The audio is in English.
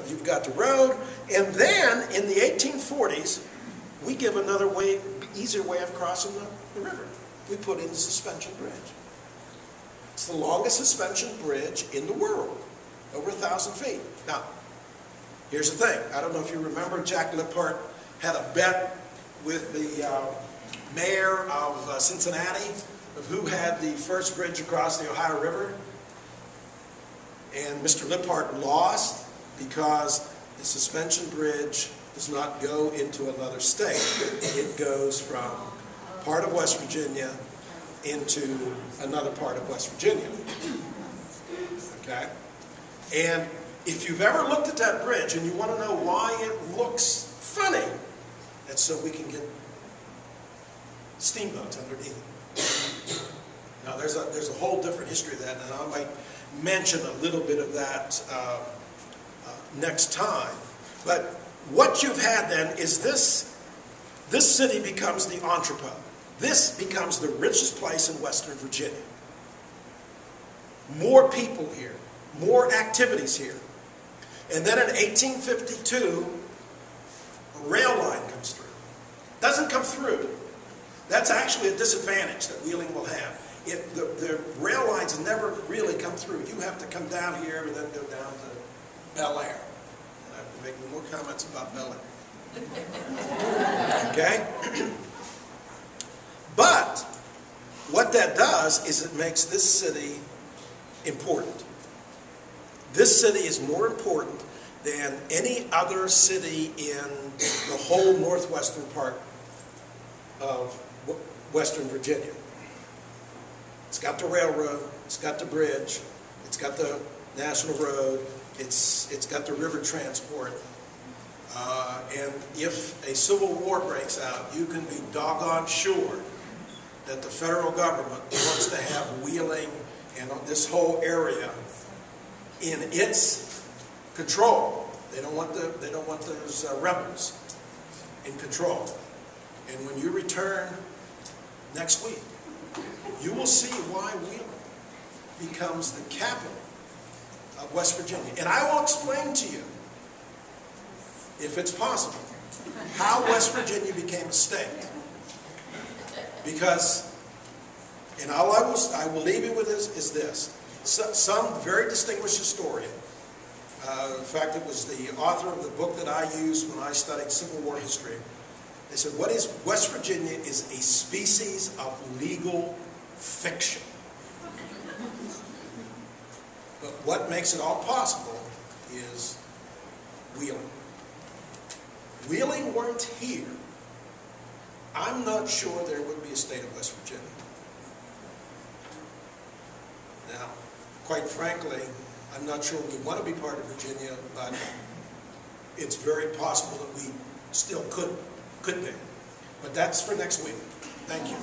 you've got the road, and then in the 1840s, we give another way, easier way of crossing the river. We put in the suspension bridge. It's the longest suspension bridge in the world, over 1,000 feet. Now, here's the thing. I don't know if you remember, Jack Lippert had a bet with the mayor of Cincinnati of who had the first bridge across the Ohio River. And Mr. Lippert lost because the suspension bridge does not go into another state. It goes from part of West Virginia into another part of West Virginia. Okay? And if you've ever looked at that bridge and you want to know why it looks funny, that's so we can get steamboats underneath it. Now there's a whole different history of that, and I might mention a little bit of that next time. But what you've had then is this city becomes the entrepot. This becomes the richest place in Western Virginia. More people here, more activities here. And then in 1852, a rail line comes through. Doesn't come through. That's actually a disadvantage that Wheeling will have. The rail lines never really come through. You have to come down here and then go down to Bel Air. And I have to make more comments about Bel Air. Okay? But what that does is it makes this city important. This city is more important than any other city in the whole northwestern part of Western Virginia. It's got the railroad, it's got the bridge, it's got the national road, it's got the river transport. And if a civil war breaks out, you can be doggone sure that the federal government wants to have Wheeling and this whole area in its control. They don't want those rebels in control. And when you return next week, you will see why Wheeling becomes the capital of West Virginia. And I will explain to you, if it's possible, how West Virginia became a state. Because, and all I will leave you with is this. Some very distinguished historian, in fact it was the author of the book that I used when I studied Civil War history, they said, West Virginia is a species of legal fiction. But what makes it all possible is Wheeling. Wheeling weren't here, I'm not sure there would be a state of West Virginia. Now, quite frankly, I'm not sure we want to be part of Virginia, but it's very possible that we still could be. But that's for next week. Thank you.